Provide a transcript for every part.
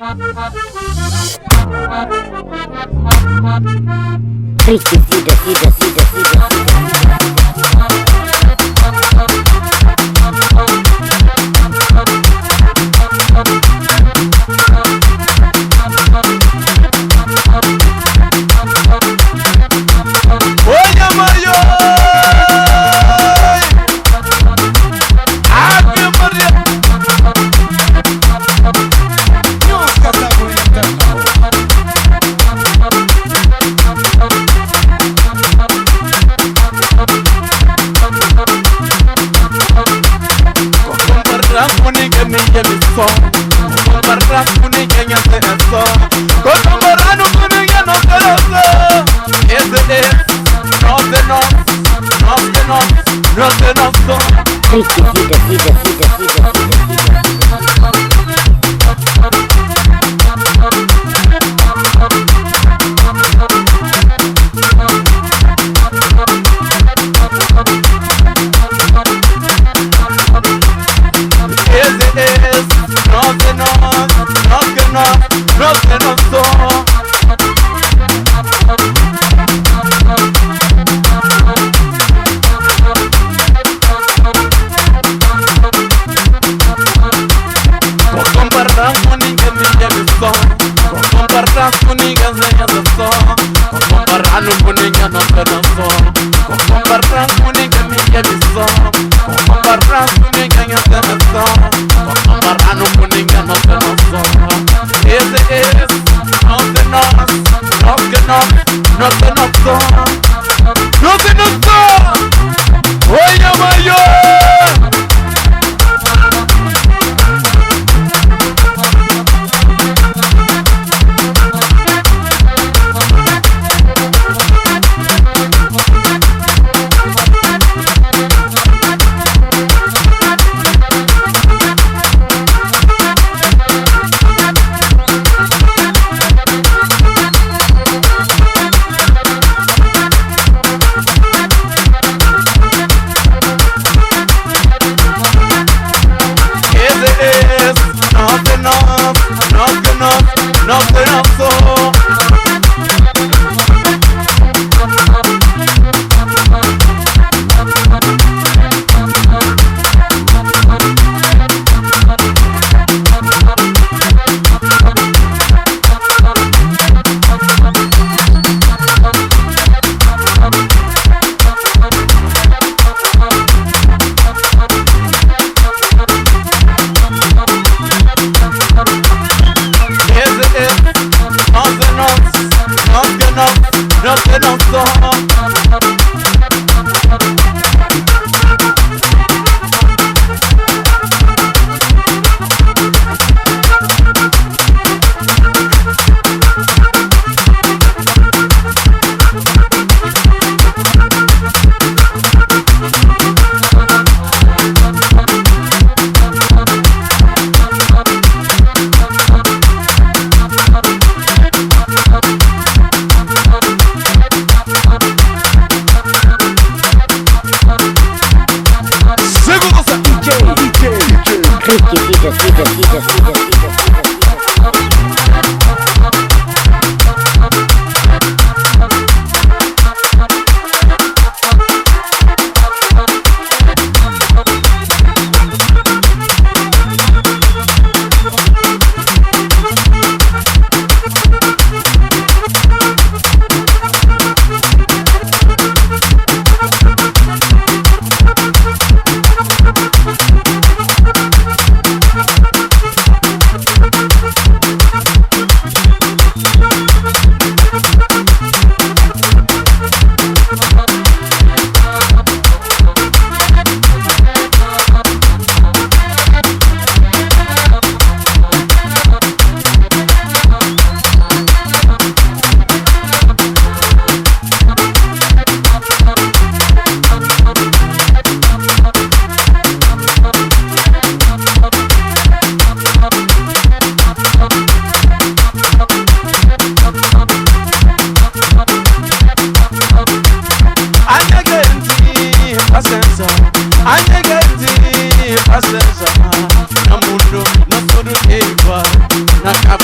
Freaky, see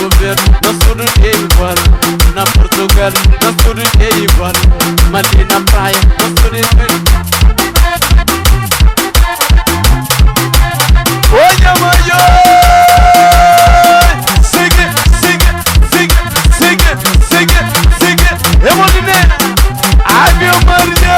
Cabo Verde, nós tudo é igual. Na Portugal, nós tudo é igual. Mali na praia, nós tudo é igual. Olha, maior! Sigue, sigue, sigue, sigue, sigue, sigue. Eu vou dizer, ai meu Maria!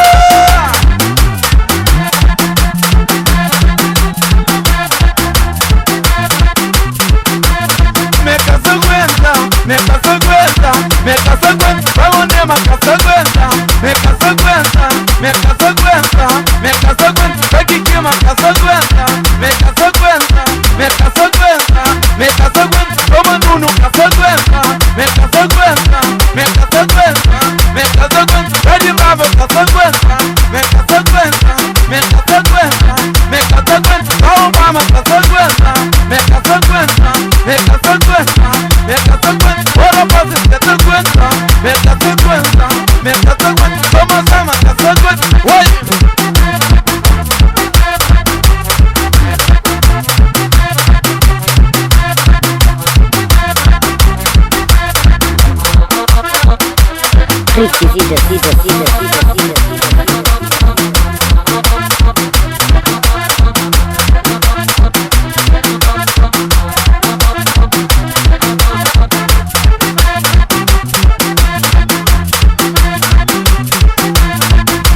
Me casa aguenta, me casa aguenta, me casa aguenta, vamos nema, casa aguenta, me casa aguenta, me casa aguenta, me casa aguenta, vai que queima, casa aguenta, me casa aguenta, me casa aguenta, me casa aguenta, vamos Nuno, casa aguenta, me casa aguenta, me casa aguenta, me casa aguenta, vai de bravo, casa aguenta, me casa aguenta, me casa aguenta, me casa aguenta, vamos mama, casa aguenta, me casa aguenta, me casa aguenta, me casa aguenta, ora passa, casa aguenta, me casa aguenta, me casa aguenta, vamos ama, casa aguenta, oi! Ricky Vida, Vida, Vida, Vida, Vida, Vida.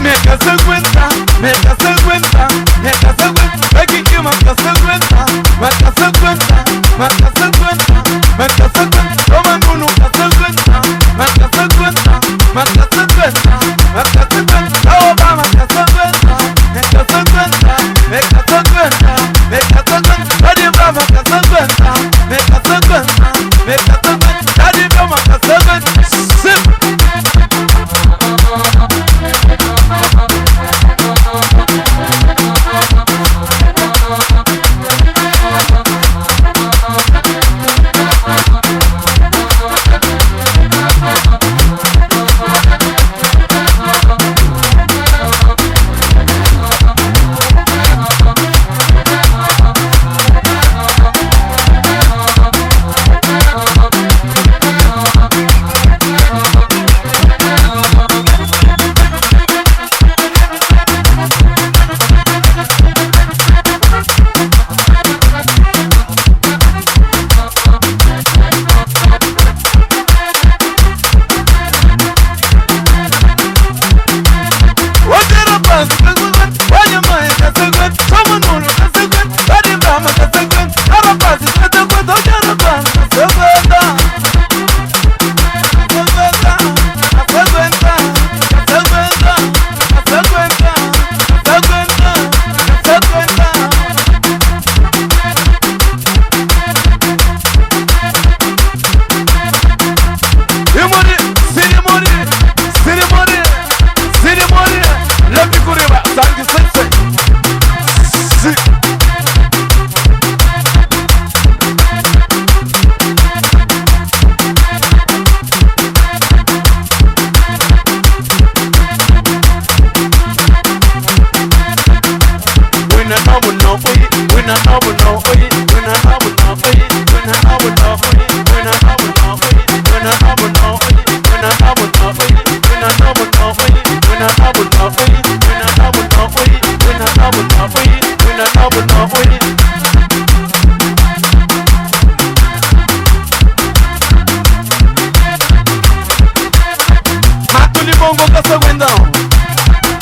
Me casa aguenta, me casa aguenta, me casa aguenta, vai que queima, casa aguenta, me casa aguenta, me casa aguenta, me casa aguenta, toma Nuno, casa aguenta, me casa aguenta, me casa aguenta, me casa aguenta, la Obama, casa aguenta, me casa aguenta, me casa aguenta, me casa aguenta, la de Brava, casa aguenta, me casa aguenta, me casa aguenta, la de Brava, casa aguenta, sim.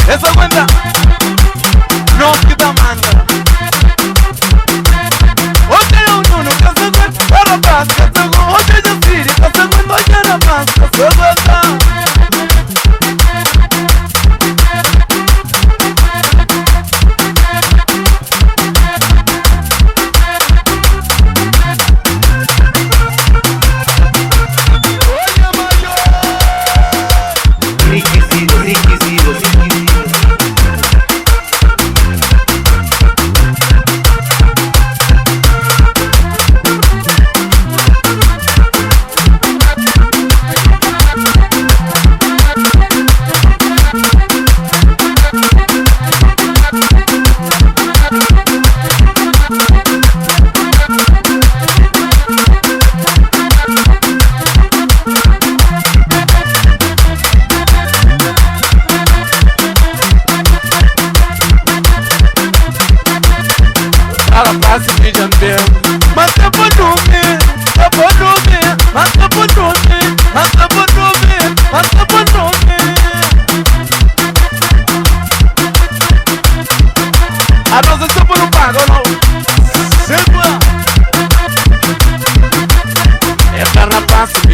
Esa cuenta no quita manda. Oye, uno que se cuenta, para paz, que se cuenta. Oye, yo sí, que se cuenta, oye, la paz, que se cuenta.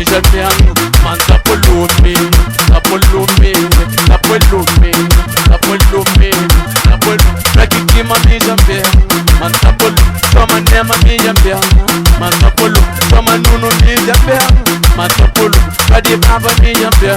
mi j'aime bien. Man tapolumi, tapolumi, tapolumi, tapolumi, tapolumi. Rakikima mi j'aime bien. Man tapolumi, soma nema mi j'aime bien. Man tapolumi, soma nunu mi j'aime bien. Man tapolumi, kadi baba mi j'aime bien.